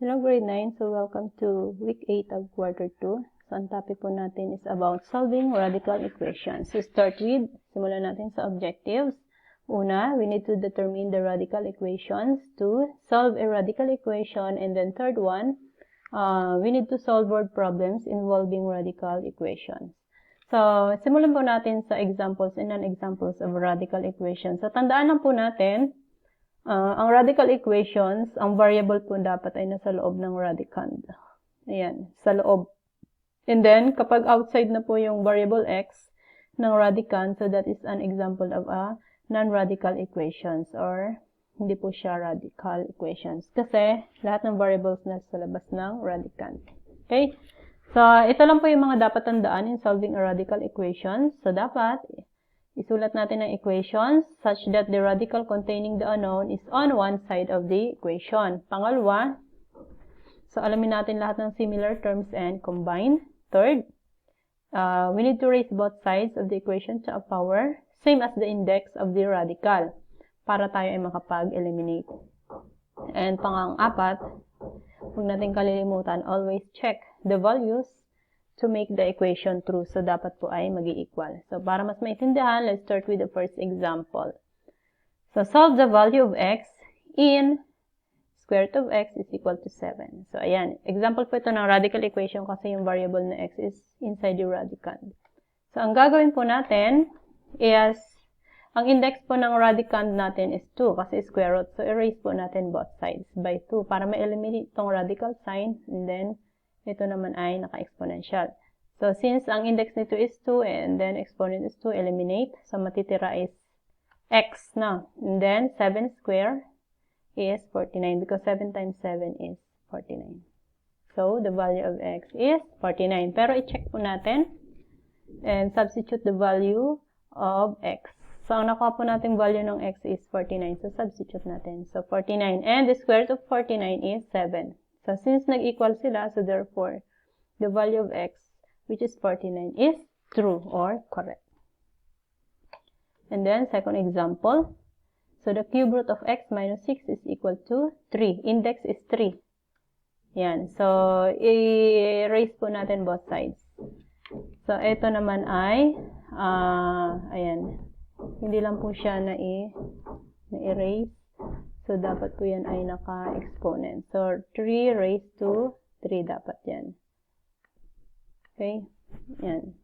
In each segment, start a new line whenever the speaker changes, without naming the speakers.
Hello grade 9, so welcome to week 8 of quarter 2. So ang topic po natin is about solving radical equations. So start with, simulan natin sa objectives. Una, we need to determine the radical equations. 2, solve a radical equation. And then third one, we need to solve word problems involving radical equations. So simulan po natin sa examples and non-examples of radical equations. So tandaan lang po natin, ang radical equations, ang variable po dapat ay nasa loob ng radicand. Ayan, sa loob. And then, kapag outside na po yung variable x ng radicand, so that is an example of a non-radical equations or hindi po siya radical equations. Kasi, lahat ng variables nasa labas ng radicand. Okay? So, ito lang po yung mga dapat tandaan in solving a radical equation. So, dapat isulat natin ang equations such that the radical containing the unknown is on one side of the equation. Pangalawa, so alamin natin lahat ng similar terms and combine. Third, we need to raise both sides of the equation to a power, same as the index of the radical, para tayo ay makapag-eliminate. And pang-apat, huwag natin kalilimutan, always check the values to make the equation true. So, dapat po ay mag-i-equal. So, para mas maintindihan, let's start with the first example. So, solve the value of x in square root of x is equal to 7. So, ayan. Example po ito ng radical equation kasi yung variable na x is inside the radicand. So, ang gagawin po natin is, ang index po ng radicand natin is 2 kasi square root. So, erase po natin both sides by 2 para ma-eliminate itong radical sign and then ito naman ay naka-exponential. So, since ang index nito is 2 and then exponent is 2, eliminate. So, matitira is x na. And then, 7 square is 49 because 7 times 7 is 49. So, the value of x is 49. Pero, i-check po natin and substitute the value of x. So, ang nakuha po natin value ng x is 49. So, substitute natin. So, 49. And the square root of 49 is 7. So, since nag-equal sila, so therefore, the value of x, which is 49, is true or correct. And then, second example. So, the cube root of x minus 6 is equal to 3. Index is 3. Yan. So, i-erase po natin both sides. So, ito naman ay, ayan, hindi lang po siya na-erase. So, dapat po yan ay naka-exponent. So, 3 raised to 3 dapat yan. Okay? Yan.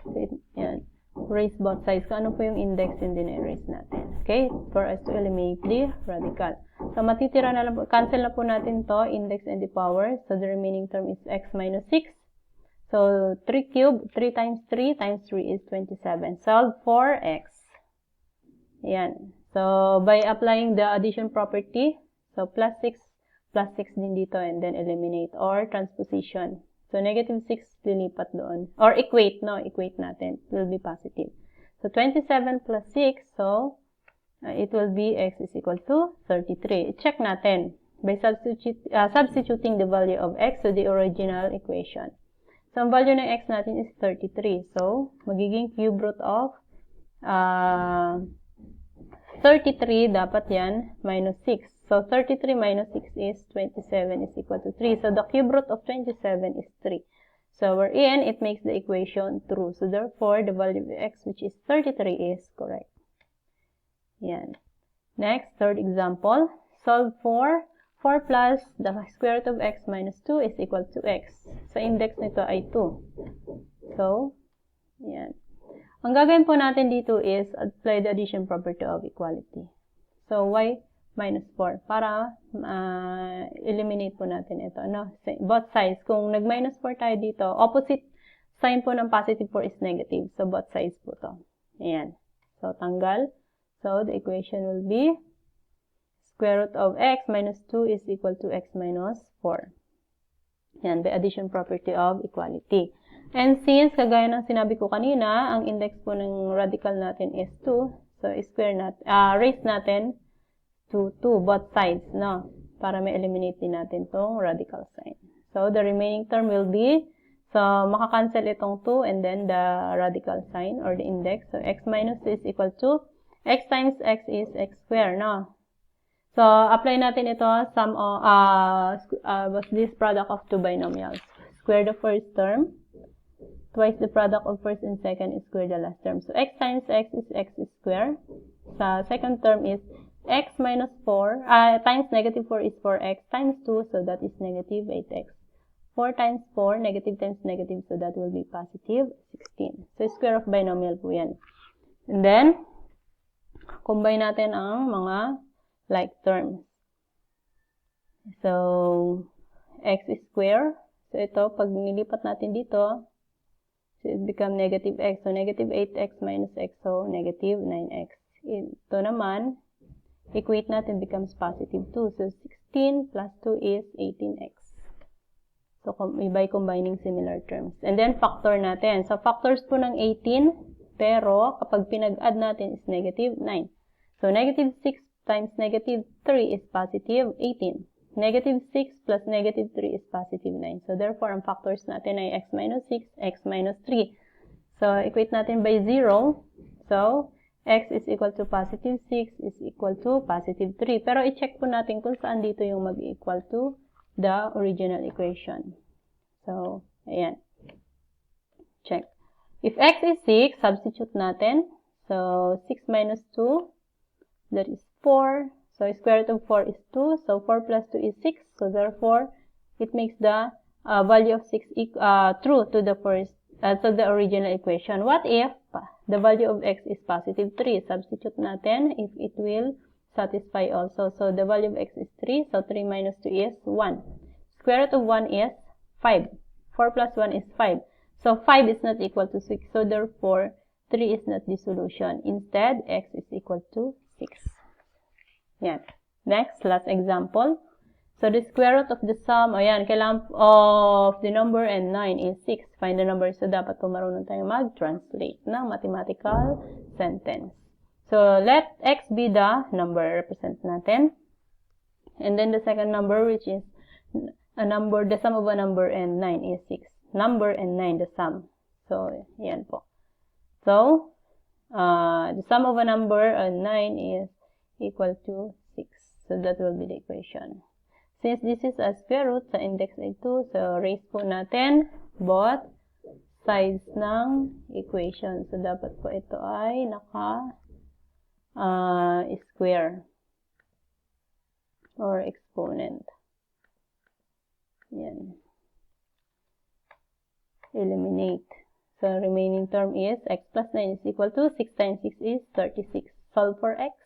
So, yan. Raise both sides. Kung ano po yung index, hindi na-erase natin. Okay? For us to eliminate the radical. So, matitira na lang po. Cancel na po natin to index and the power. So, the remaining term is x minus 6. So, 3 cubed, 3 times 3 times 3 is 27. Solve for x. Yan. So, by applying the addition property, so plus 6 din dito and then eliminate or transposition. So, negative 6 lilipat doon. Or equate, no? Equate natin. It will be positive. So, 27 plus 6, so, it will be x is equal to 33. Check natin by substituting the value of x to the original equation. So, ang value ng x natin is 33. So, magiging cube root of 33, dapat yan, minus 6. So, 33 minus 6 is 27 is equal to 3. So, the cube root of 27 is 3. So, wherein, it makes the equation true. So, therefore, the value of x, which is 33, is correct. Yan. Next, third example. Solve for 4 plus the square root of x minus 2 is equal to x. So, index nito ay 2. So, yan. Ang gagawin po natin dito is apply the addition property of equality. So, y minus 4 para eliminate po natin ito. No? Both sides. Kung nag-minus 4 tayo dito, opposite sign po ng positive 4 is negative. So, both sides po to. Ayan. So, tanggal. So, the equation will be square root of x minus 2 is equal to x minus 4. Ayan, the addition property of equality. And since, kagaya ng sinabi ko kanina, ang index po ng radical natin is 2. So, raise natin to 2, both sides, no? Para ma-eliminate din natin tong radical sign. So, the remaining term will be, so, makakancel itong 2 and then the radical sign or the index. So, x minus 2 is equal to, x times x is x squared, no? So, apply natin ito, sum of, was this product of two binomials. Square the first term, twice the product of first and second is square the last term. So, x times x is x square. Sa second term is x minus 4, times negative 4 is 4x times 2, so that is negative 8x. 4 times 4, negative times negative, so that will be positive 16. So, square of binomial po yan. And then, combine natin ang mga like terms. So, x square. So, ito, pag nilipat natin dito, so it become negative x. So, negative 8x minus x, so negative 9x. Ito naman, equate natin becomes positive 2. So, 16 plus 2 is 18x. So, by combining similar terms. And then, factor natin. So, factors po ng 18, pero kapag pinag-add natin is negative 9. So, negative 6 times negative 3 is positive 18. Negative 6 plus negative 3 is positive 9. So, therefore, ang factors natin ay x minus 6, x minus 3. So, equate natin by 0. So, x is equal to positive 6 is equal to positive 3. Pero, i-check po natin kung saan dito yung mag-equal to the original equation. So, ayan. Check. If x is 6, substitute natin. So, 6 minus 2, that is 4. So, square root of 4 is 2. So, 4 plus 2 is 6. So, therefore, it makes the value of 6 true to the first, to the original equation. What if the value of x is positive 3? Substitute natin if it will satisfy also. So, the value of x is 3. So, 3 minus 2 is 1. Square root of 1 is 5. 4 plus 1 is 5. So, 5 is not equal to 6. So, therefore, 3 is not the solution. Instead, x is equal to 6. Yan. Next, last example. So, the square root of the sum, ayan, kailangan of the number and 9 is 6. Find the number. So, dapat po marunong tayong mag-translate ng mathematical sentence. So, let x be the number, represent natin. And then, the second number, which is a number, the sum of a number and 9 is 6. Number and 9, the sum. So, yan po. So, the sum of a number and 9 is equal to 6. So, that will be the equation. Since this is a square root sa index ay 2, so raise po natin both sides ng equation. So, dapat po ito ay square or exponent. Yan. Eliminate. So, remaining term is x plus 9 is equal to 6 times 6 is 36. Solve for x.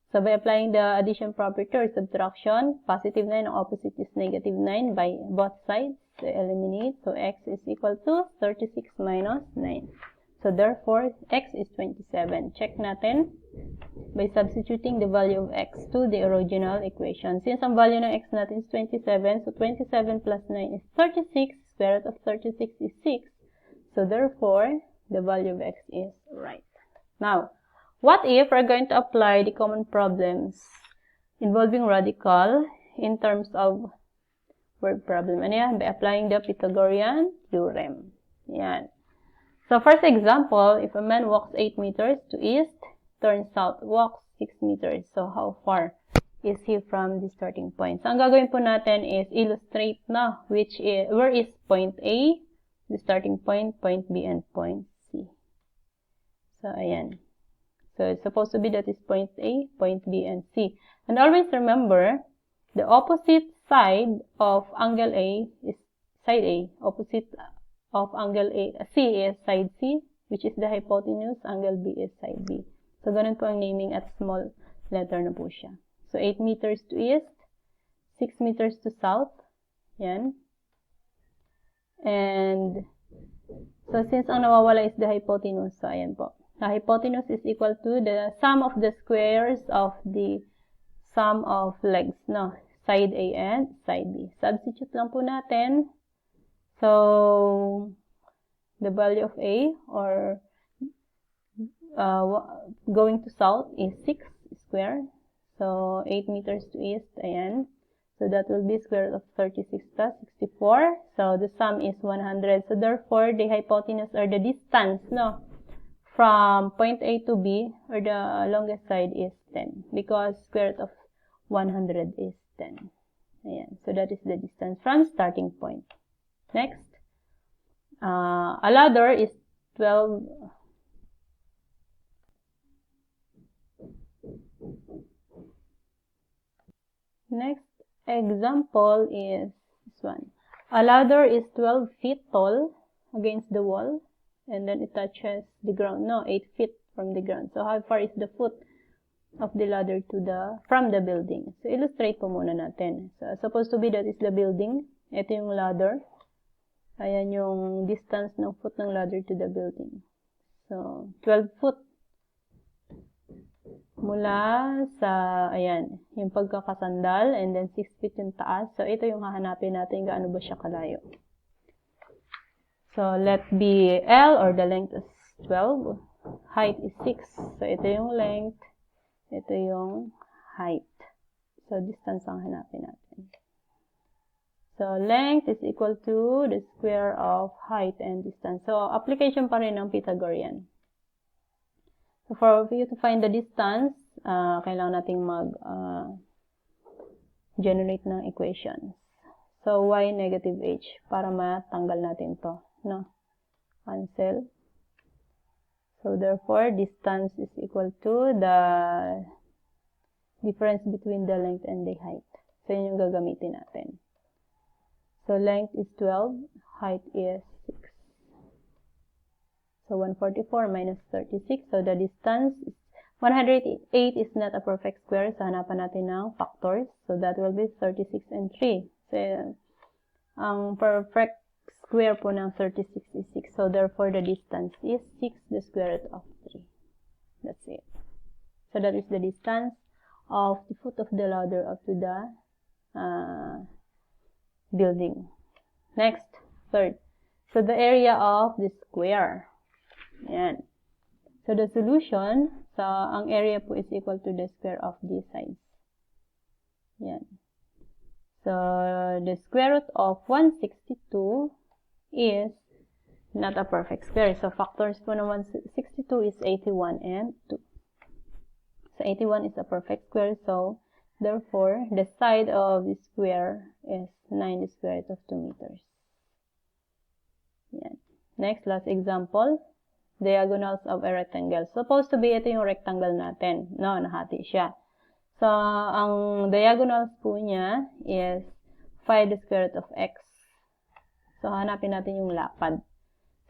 So, by applying the addition property or subtraction, positive 9, ang opposite is negative 9 by both sides. So, eliminate. So, x is equal to 36 minus 9. So, therefore, x is 27. Check natin by substituting the value of x to the original equation. Since ang value ng x natin is 27, so 27 plus 9 is 36. Square root of 36 is 6. So, therefore, the value of x is right. Now, what if we're going to apply the common problems involving radical in terms of word problem? Ano yan? By applying the Pythagorean theorem. Yan. So, first example, if a man walks 8 meters to east, turns south, walks 6 meters. So, how far is he from the starting point? So, ang gagawin po natin is illustrate na where is point A, the starting point B, and point C. So, ayan. So, it's supposed to be that is point A, point B, and C. And always remember, the opposite side of angle A is side A. Opposite of angle C is side C, which is the hypotenuse. Angle B is side B. So, ganun po ang naming at small letter na po siya. So, 8 meters to east, 6 meters to south. Yan. And, so, since ang nawawala is the hypotenuse, so, ayan po. The hypotenuse is equal to the sum of the squares of the sum of legs, no? Side A and side B. Substitute lang po natin. So, the value of A, or going to south, is 6 square. So, 8 meters to east, ayan. So, that will be square root of 36 plus 64. So, the sum is 100. So, therefore, the hypotenuse or the distance, no? From point A to B, or the longest side, is 10. Because square root of 100 is 10. Ayan. So that is the distance from starting point. Next, a ladder is 12. Next example is this one. A ladder is 12 feet tall against the wall, and then it touches the ground. No, 8 feet from the ground. So how far is the foot of the ladder to from the building? So illustrate po muna natin. So supposed to be that is the building. Ito yung ladder. Ayan yung distance ng foot ng ladder to the building. So 12 foot. Mula sa, ayan, yung pagkakasandal, and then 6 feet yung taas. So, ito yung hahanapin natin gaano ba siya kalayo. So, let be L, or the length is 12. Height is 6. So, ito yung length. Ito yung height. So, distance ang hanapin natin. So, length is equal to the square of height and distance. So, application pa rin ng Pythagorean. So, for you to find the distance, kailangan nating mag-generate ng equations. So, y negative h, para matanggal natin to, no? Cancel. So, therefore, distance is equal to the difference between the length and the height. So, yun yung gagamitin natin. So, length is 12, height is 6. So, 144 minus 36. So, the distance is 108 is not a perfect square. So, hanapan natin ng factors. So, that will be 36 and 3. So, ang perfect square po ng 36 is 6. So, therefore, the distance is 6, the square root of 3. That's it. So, that is the distance of the foot of the ladder up to the building. Next, third. So, the area of the square. Ayan. So, the solution, so, ang area po is equal to the square of these sides. Ayan. So, the square root of 162 is not a perfect square. So, factors po ng 162 is 81 and 2. So, 81 is a perfect square. So, therefore, the side of the square is 9 the square root of 2 meters. Ayan. Next, last example. Diagonals of a rectangle. Supposed to be ito yung rectangle natin. No, nahati siya. So, ang diagonals po niya is 5 the square root of x. So, hanapin natin yung lapad.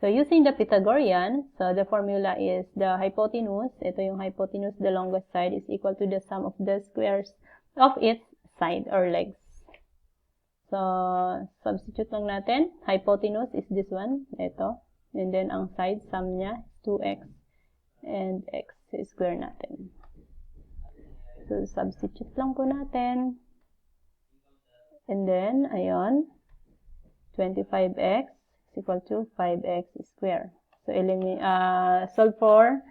So, using the Pythagorean, so the formula is the hypotenuse. Ito yung hypotenuse, the longest side is equal to the sum of the squares of its side or legs. So, substitute lang natin. Hypotenuse is this one. Ito. And then, ang side sum niya, 2x and x square natin. So, substitute lang po natin. And then, ayon, 25x is equal to 5x square. So, solve for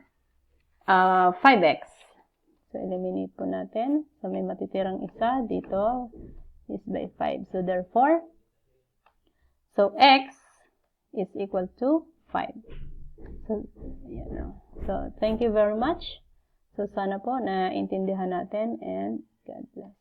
5x. So, eliminate po natin. So, may matitirang isa. Dito is by 5. So, therefore, x is equal to 5. So, so, thank you very much. So, sana po na intindihan natin and God bless.